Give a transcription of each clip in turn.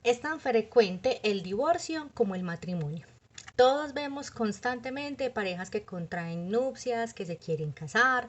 Es tan frecuente el divorcio como el matrimonio. Todos vemos constantemente parejas que contraen nupcias, que se quieren casar,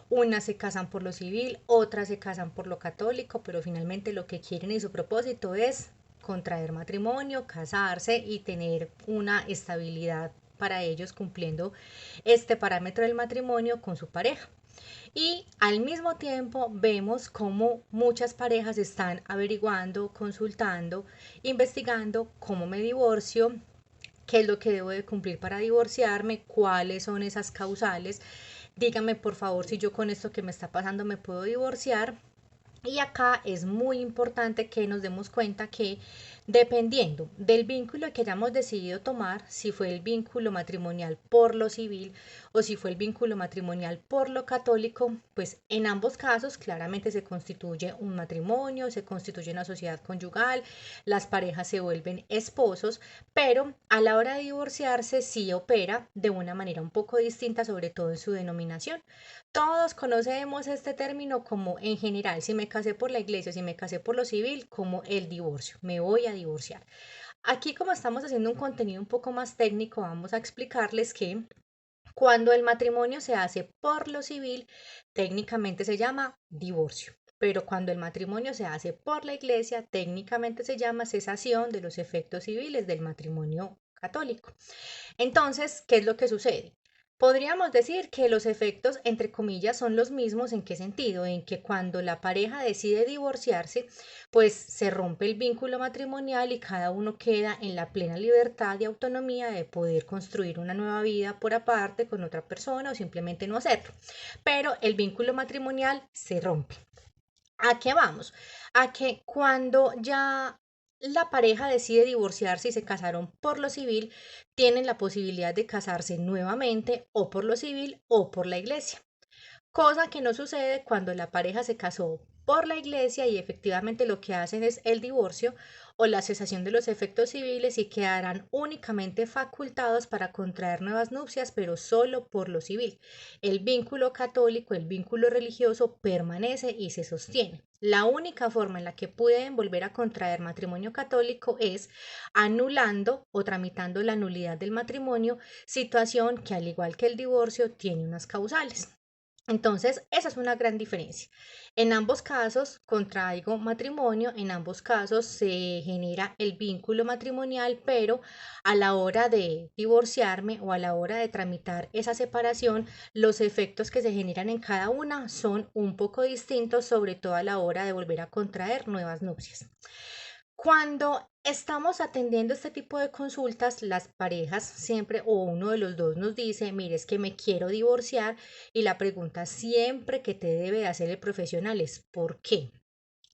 unas se casan por lo civil, otras se casan por lo católico, pero finalmente lo que quieren y su propósito es contraer matrimonio, casarse y tener una estabilidad para ellos cumpliendo este parámetro del matrimonio con su pareja. Y al mismo tiempo vemos cómo muchas parejas están averiguando, consultando, investigando cómo me divorcio, qué es lo que debo de cumplir para divorciarme, cuáles son esas causales. Dígame por favor si yo con esto que me está pasando me puedo divorciar. Y acá es muy importante que nos demos cuenta que dependiendo del vínculo que hayamos decidido tomar, si fue el vínculo matrimonial por lo civil o si fue el vínculo matrimonial por lo católico, pues en ambos casos claramente se constituye un matrimonio, se constituye una sociedad conyugal, las parejas se vuelven esposos, pero a la hora de divorciarse sí opera de una manera un poco distinta, sobre todo en su denominación. Todos conocemos este término como en general, si me casé por la iglesia, si me casé por lo civil, como el divorcio, me voy a divorciar. Aquí como estamos haciendo un contenido un poco más técnico, vamos a explicarles que cuando el matrimonio se hace por lo civil, técnicamente se llama divorcio. Pero cuando el matrimonio se hace por la iglesia, técnicamente se llama cesación de los efectos civiles del matrimonio católico. Entonces, ¿qué es lo que sucede? Podríamos decir que los efectos, entre comillas, son los mismos. ¿En qué sentido? En que cuando la pareja decide divorciarse, pues se rompe el vínculo matrimonial y cada uno queda en la plena libertad y autonomía de poder construir una nueva vida por aparte con otra persona o simplemente no hacerlo. Pero el vínculo matrimonial se rompe. ¿A qué vamos? A que cuando ya la pareja decide divorciarse y se casaron por lo civil, tienen la posibilidad de casarse nuevamente o por lo civil o por la iglesia. Cosa que no sucede cuando la pareja se casó por la iglesia y efectivamente lo que hacen es el divorcio o la cesación de los efectos civiles y quedarán únicamente facultados para contraer nuevas nupcias, pero solo por lo civil. El vínculo católico, el vínculo religioso permanece y se sostiene. La única forma en la que pueden volver a contraer matrimonio católico es anulando o tramitando la nulidad del matrimonio, situación que al igual que el divorcio tiene unas causales. Entonces, esa es una gran diferencia. En ambos casos contraigo matrimonio, en ambos casos se genera el vínculo matrimonial, pero a la hora de divorciarme o a la hora de tramitar esa separación, los efectos que se generan en cada una son un poco distintos, sobre todo a la hora de volver a contraer nuevas nupcias. Cuando estamos atendiendo este tipo de consultas, las parejas siempre o uno de los dos nos dice, mire, es que me quiero divorciar y la pregunta siempre que te debe hacer el profesional es ¿por qué?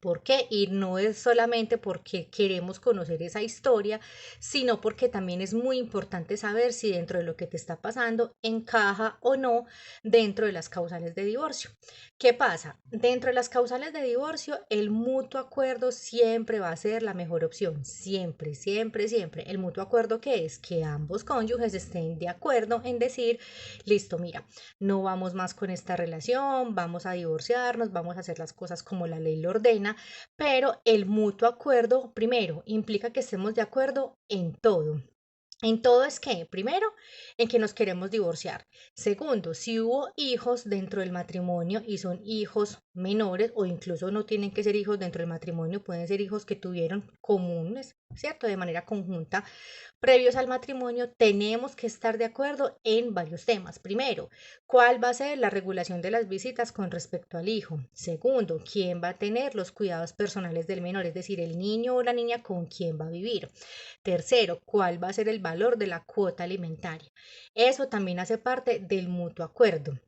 ¿Por qué? Y no es solamente porque queremos conocer esa historia, sino porque también es muy importante saber si dentro de lo que te está pasando encaja o no dentro de las causales de divorcio. ¿Qué pasa? Dentro de las causales de divorcio, el mutuo acuerdo siempre va a ser la mejor opción. Siempre, siempre, siempre. ¿El mutuo acuerdo qué es? Que ambos cónyuges estén de acuerdo en decir, listo, mira, no vamos más con esta relación, vamos a divorciarnos, vamos a hacer las cosas como la ley lo ordena, pero el mutuo acuerdo, primero, implica que estemos de acuerdo en todo. En todo es que, primero, en que nos queremos divorciar. Segundo, si hubo hijos dentro del matrimonio y son hijos menores o incluso no tienen que ser hijos dentro del matrimonio, pueden ser hijos que tuvieron comunes, ¿cierto? De manera conjunta, previos al matrimonio, tenemos que estar de acuerdo en varios temas. Primero, ¿cuál va a ser la regulación de las visitas con respecto al hijo? Segundo, ¿quién va a tener los cuidados personales del menor? Es decir, el niño o la niña con quién va a vivir. Tercero, ¿cuál va a ser el valor de la cuota alimentaria? Eso también hace parte del mutuo acuerdo.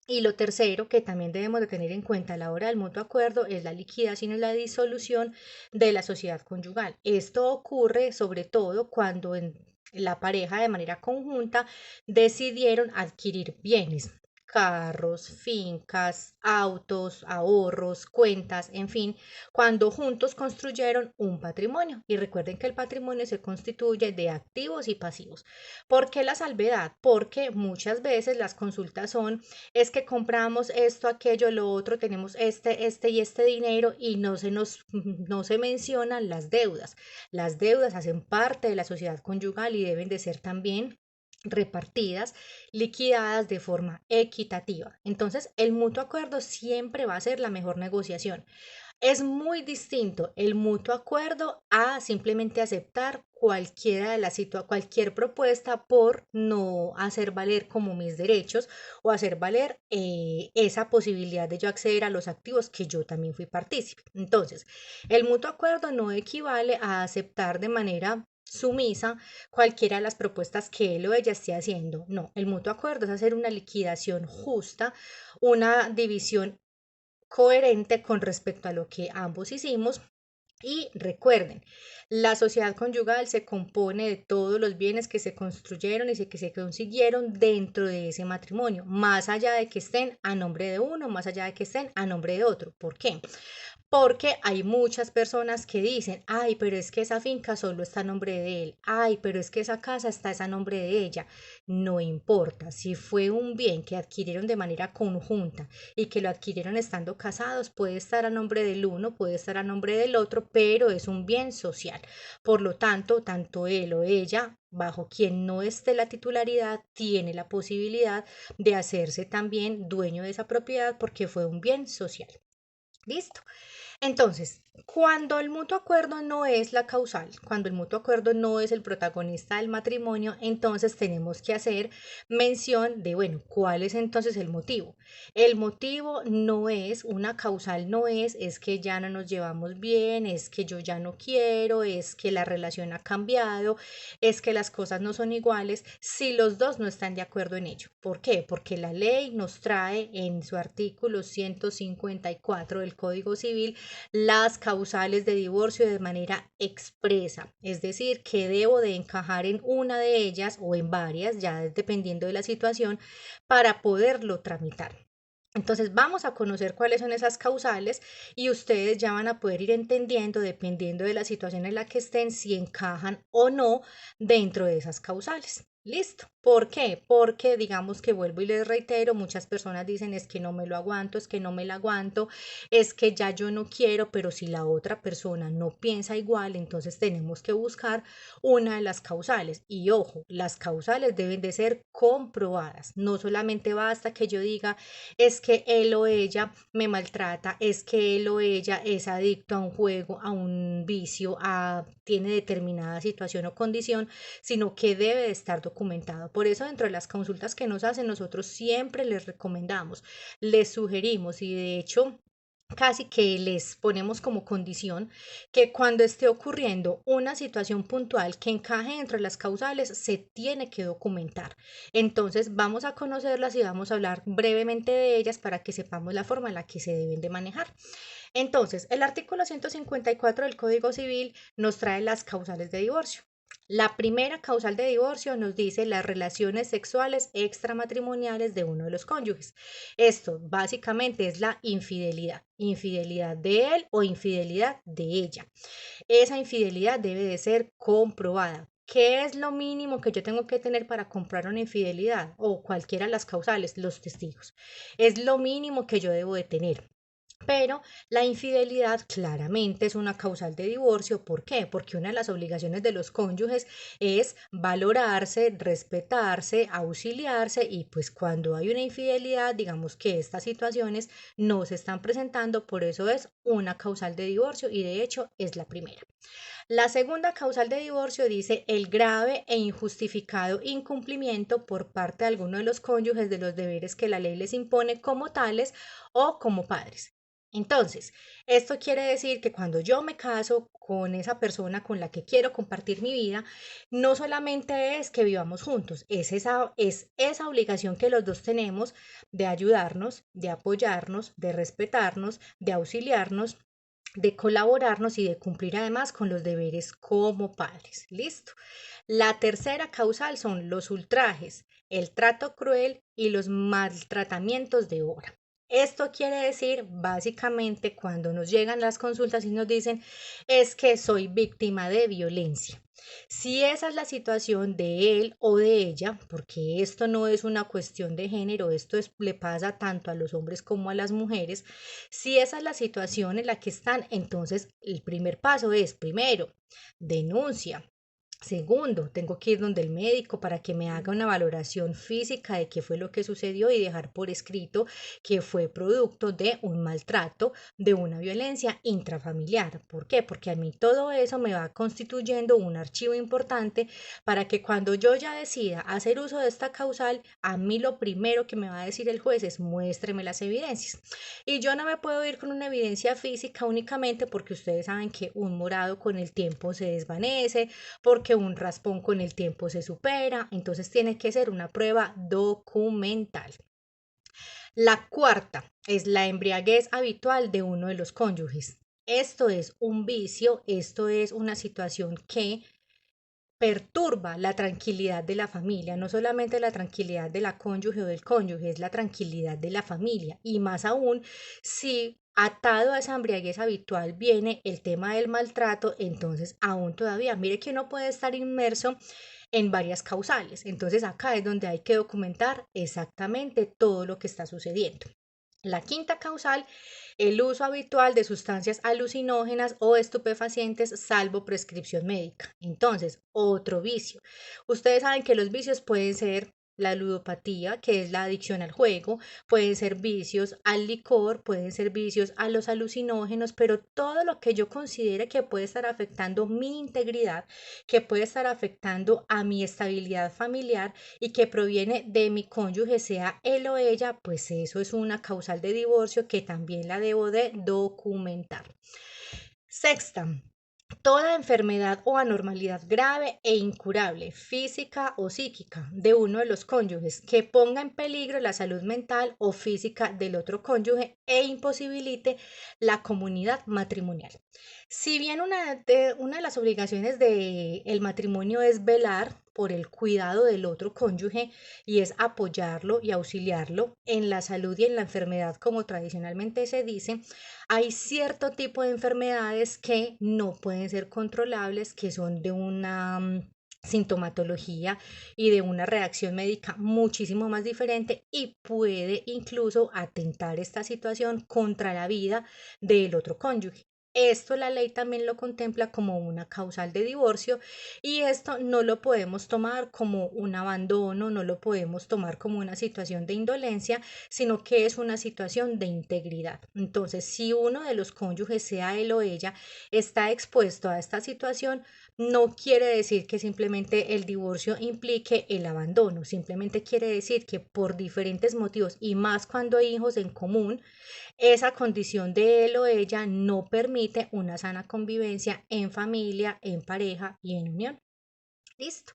Y lo tercero que también debemos de tener en cuenta a la hora del mutuo acuerdo es la liquidación y la disolución de la sociedad conyugal. Esto ocurre sobre todo cuando en la pareja de manera conjunta decidieron adquirir bienes. carros, fincas, autos, ahorros, cuentas, en fin, cuando juntos construyeron un patrimonio. Y recuerden que el patrimonio se constituye de activos y pasivos. ¿Por qué la salvedad? Porque muchas veces las consultas son, es que compramos esto, aquello, lo otro, tenemos este y este dinero y no se mencionan las deudas. Las deudas hacen parte de la sociedad conyugal y deben de ser también repartidas, liquidadas de forma equitativa. Entonces, el mutuo acuerdo siempre va a ser la mejor negociación. Es muy distinto el mutuo acuerdo a simplemente aceptar cualquier propuesta por no hacer valer como mis derechos o hacer valer esa posibilidad de yo acceder a los activos que yo también fui partícipe. Entonces, el mutuo acuerdo no equivale a aceptar de manera sumisa cualquiera de las propuestas que él o ella esté haciendo. No, el mutuo acuerdo es hacer una liquidación justa, una división coherente con respecto a lo que ambos hicimos. Y recuerden, la sociedad conyugal se compone de todos los bienes que se construyeron y que se consiguieron dentro de ese matrimonio, más allá de que estén a nombre de uno, más allá de que estén a nombre de otro. ¿Por qué? Porque hay muchas personas que dicen, ay, pero es que esa finca solo está a nombre de él, ay, pero es que esa casa está a nombre de ella. No importa, si fue un bien que adquirieron de manera conjunta y que lo adquirieron estando casados, puede estar a nombre del uno, puede estar a nombre del otro, pero es un bien social. Por lo tanto, tanto él o ella, bajo quien no esté la titularidad, tiene la posibilidad de hacerse también dueño de esa propiedad porque fue un bien social. ¿Listo? Entonces, cuando el mutuo acuerdo no es la causal, cuando el mutuo acuerdo no es el protagonista del matrimonio, entonces tenemos que hacer mención de, bueno, ¿cuál es entonces el motivo? El motivo no es, una causal no es que ya no nos llevamos bien, es que yo ya no quiero, es que la relación ha cambiado, es que las cosas no son iguales, si los dos no están de acuerdo en ello. ¿Por qué? Porque la ley nos trae en su artículo 154 del Código Civil las causales de divorcio de manera expresa, es decir, que debo de encajar en una de ellas o en varias, ya dependiendo de la situación, para poderlo tramitar. Entonces vamos a conocer cuáles son esas causales y ustedes ya van a poder ir entendiendo, dependiendo de la situación en la que estén, si encajan o no dentro de esas causales. Listo. ¿Por qué? Porque digamos que vuelvo y les reitero, muchas personas dicen es que no me lo aguanto, es que no me la aguanto, es que ya yo no quiero, pero si la otra persona no piensa igual, entonces tenemos que buscar una de las causales. Y ojo, las causales deben de ser comprobadas. No solamente basta que yo diga es que él o ella me maltrata, es que él o ella es adicto a un juego, a un vicio, tiene determinada situación o condición, sino que debe de estar documentado. Por eso dentro de las consultas que nos hacen, nosotros siempre les recomendamos, les sugerimos y de hecho casi que les ponemos como condición que cuando esté ocurriendo una situación puntual que encaje entre las causales, se tiene que documentar. Entonces vamos a conocerlas y vamos a hablar brevemente de ellas para que sepamos la forma en la que se deben de manejar. Entonces, el artículo 154 del Código Civil nos trae las causales de divorcio. La primera causal de divorcio nos dice las relaciones sexuales extramatrimoniales de uno de los cónyuges. Esto básicamente es la infidelidad, infidelidad de él o infidelidad de ella. Esa infidelidad debe de ser comprobada. ¿Qué es lo mínimo que yo tengo que tener para comprar una infidelidad? O cualquiera de las causales, los testigos. Es lo mínimo que yo debo de tener. Pero la infidelidad claramente es una causal de divorcio. ¿Por qué? Porque una de las obligaciones de los cónyuges es valorarse, respetarse, auxiliarse y pues cuando hay una infidelidad, digamos que estas situaciones no se están presentando, por eso es una causal de divorcio y de hecho es la primera. La segunda causal de divorcio dice el grave e injustificado incumplimiento por parte de alguno de los cónyuges de los deberes que la ley les impone como tales o como padres. Entonces, esto quiere decir que cuando yo me caso con esa persona con la que quiero compartir mi vida, no solamente es que vivamos juntos, es esa obligación que los dos tenemos de ayudarnos, de apoyarnos, de respetarnos, de auxiliarnos, de colaborarnos y de cumplir además con los deberes como padres. Listo. La tercera causal son los ultrajes, el trato cruel y los maltratamientos de obra. Esto quiere decir, básicamente, cuando nos llegan las consultas y nos dicen, es que soy víctima de violencia. Si esa es la situación de él o de ella, porque esto no es una cuestión de género, le pasa tanto a los hombres como a las mujeres, si esa es la situación en la que están, entonces el primer paso es, primero, denuncia. Segundo, tengo que ir donde el médico para que me haga una valoración física de qué fue lo que sucedió y dejar por escrito que fue producto de un maltrato, de una violencia intrafamiliar. ¿Por qué? Porque a mí todo eso me va constituyendo un archivo importante para que cuando yo ya decida hacer uso de esta causal, a mí lo primero que me va a decir el juez es muéstreme las evidencias. Y yo no me puedo ir con una evidencia física únicamente porque ustedes saben que un morado con el tiempo se desvanece, porque un raspón con el tiempo se supera, entonces tiene que ser una prueba documental. La cuarta es la embriaguez habitual de uno de los cónyuges. Esto es un vicio, esto es una situación que perturba la tranquilidad de la familia, no solamente la tranquilidad de la cónyuge o del cónyuge, es la tranquilidad de la familia. Y más aún, si atado a esa embriaguez habitual viene el tema del maltrato, entonces aún todavía, mire que uno puede estar inmerso en varias causales. Entonces acá es donde hay que documentar exactamente todo lo que está sucediendo. La quinta causal, el uso habitual de sustancias alucinógenas o estupefacientes salvo prescripción médica. Entonces, otro vicio. Ustedes saben que los vicios pueden ser la ludopatía, que es la adicción al juego, pueden ser vicios al licor, pueden ser vicios a los alucinógenos, pero todo lo que yo considere que puede estar afectando mi integridad, que puede estar afectando a mi estabilidad familiar y que proviene de mi cónyuge, sea él o ella, pues eso es una causal de divorcio que también la debo de documentar. Sexta, toda enfermedad o anormalidad grave e incurable, física o psíquica, de uno de los cónyuges que ponga en peligro la salud mental o física del otro cónyuge e imposibilite la comunidad matrimonial. Si bien una de las obligaciones del matrimonio es velar por el cuidado del otro cónyuge y es apoyarlo y auxiliarlo en la salud y en la enfermedad, como tradicionalmente se dice, hay cierto tipo de enfermedades que no pueden ser controlables, que son de una sintomatología y de una reacción médica muchísimo más diferente y puede incluso atentar esta situación contra la vida del otro cónyuge. Esto la ley también lo contempla como una causal de divorcio y esto no lo podemos tomar como un abandono, no lo podemos tomar como una situación de indolencia, sino que es una situación de integridad. Entonces, si uno de los cónyuges, sea él o ella, está expuesto a esta situación, no quiere decir que simplemente el divorcio implique el abandono, simplemente quiere decir que por diferentes motivos y más cuando hay hijos en común, esa condición de él o ella no permite una sana convivencia en familia, en pareja y en unión. Listo.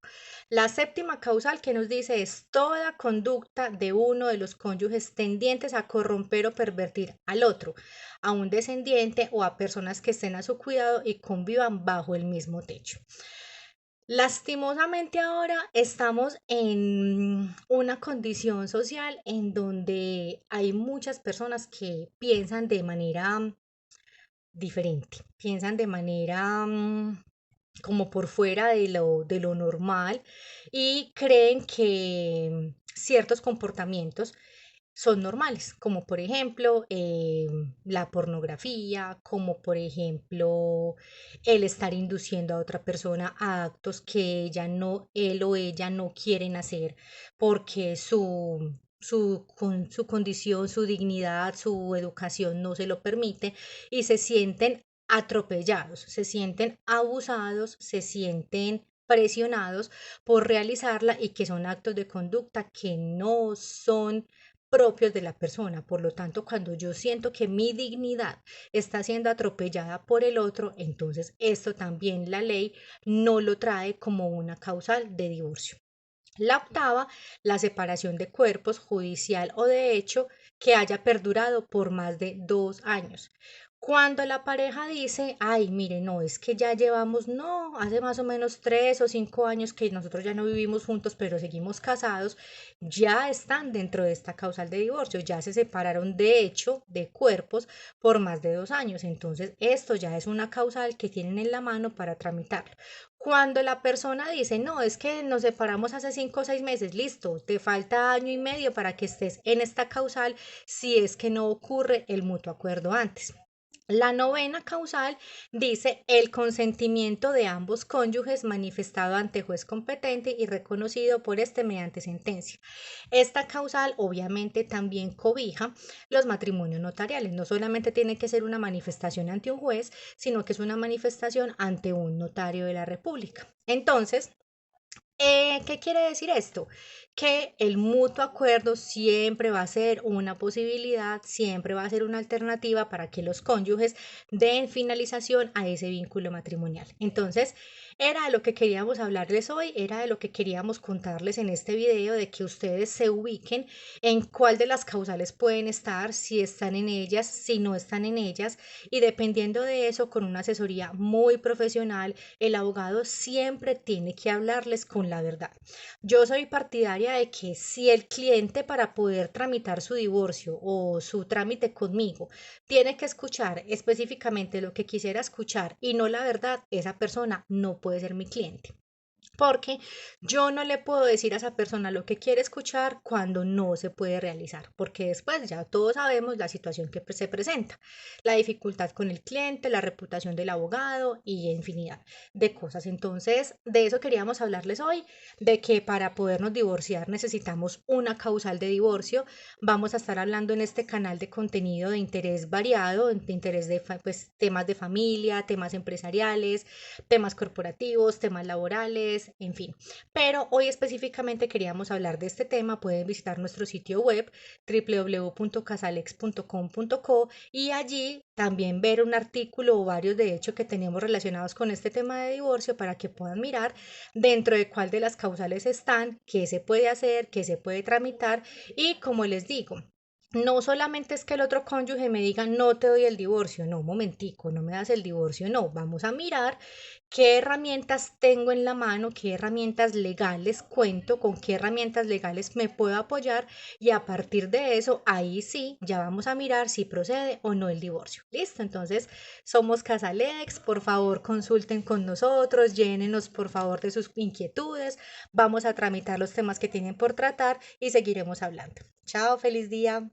La séptima causal que nos dice es toda conducta de uno de los cónyuges tendientes a corromper o pervertir al otro, a un descendiente o a personas que estén a su cuidado y convivan bajo el mismo techo. Lastimosamente ahora estamos en una condición social en donde hay muchas personas que piensan de manera diferente, piensan de manera como por fuera de lo normal y creen que ciertos comportamientos son normales, como por ejemplo la pornografía, como por ejemplo el estar induciendo a otra persona a actos que él o ella no quieren hacer porque su condición, su dignidad, su educación no se lo permite y se sienten atropellados, se sienten abusados, se sienten presionados por realizarla y que son actos de conducta que no son propios de la persona. Por lo tanto, cuando yo siento que mi dignidad está siendo atropellada por el otro, entonces esto también la ley no lo trae como una causal de divorcio. La octava, la separación de cuerpos judicial o de hecho que haya perdurado por más de 2 años. Cuando la pareja dice, ay, mire, no, es que ya llevamos, no, hace más o menos 3 o 5 años que nosotros ya no vivimos juntos, pero seguimos casados, ya están dentro de esta causal de divorcio, ya se separaron de hecho de cuerpos por más de 2 años. Entonces, esto ya es una causal que tienen en la mano para tramitarlo. Cuando la persona dice, no, es que nos separamos hace 5 o 6 meses, listo, te falta año y medio para que estés en esta causal si es que no ocurre el mutuo acuerdo antes. La novena causal dice el consentimiento de ambos cónyuges manifestado ante juez competente y reconocido por este mediante sentencia. Esta causal obviamente también cobija los matrimonios notariales. No solamente tiene que ser una manifestación ante un juez, sino que es una manifestación ante un notario de la República. Entonces, ¿qué quiere decir esto? Que el mutuo acuerdo siempre va a ser una posibilidad, siempre va a ser una alternativa para que los cónyuges den finalización a ese vínculo matrimonial. Entonces, era de lo que queríamos hablarles hoy, era de lo que queríamos contarles en este video, de que ustedes se ubiquen en cuál de las causales pueden estar, si están en ellas, si no están en ellas, y dependiendo de eso, con una asesoría muy profesional, el abogado siempre tiene que hablarles con la verdad. Yo soy partidaria de que si el cliente, para poder tramitar su divorcio o su trámite conmigo, tiene que escuchar específicamente lo que quisiera escuchar y no la verdad, esa persona no puede ser mi cliente. Porque yo no le puedo decir a esa persona lo que quiere escuchar cuando no se puede realizar, porque después ya todos sabemos la situación que se presenta, la dificultad con el cliente, la reputación del abogado y infinidad de cosas. Entonces, de eso queríamos hablarles hoy, de que para podernos divorciar necesitamos una causal de divorcio. Vamos a estar hablando en este canal de contenido de interés variado, de interés de pues, temas de familia, temas empresariales, temas corporativos, temas laborales, en fin. Pero hoy específicamente queríamos hablar de este tema. Pueden visitar nuestro sitio web www.casalex.com.co y allí también ver un artículo o varios de hecho que tenemos relacionados con este tema de divorcio para que puedan mirar dentro de cuál de las causales están, qué se puede hacer, qué se puede tramitar y como les digo, no solamente es que el otro cónyuge me diga no te doy el divorcio, no, momentico, no me das el divorcio, no, vamos a mirar qué herramientas tengo en la mano, qué herramientas legales cuento, con qué herramientas legales me puedo apoyar y a partir de eso, ahí sí, ya vamos a mirar si procede o no el divorcio. Listo, entonces somos Casalex, por favor consulten con nosotros, llénenos por favor de sus inquietudes, vamos a tramitar los temas que tienen por tratar y seguiremos hablando. Chao, feliz día.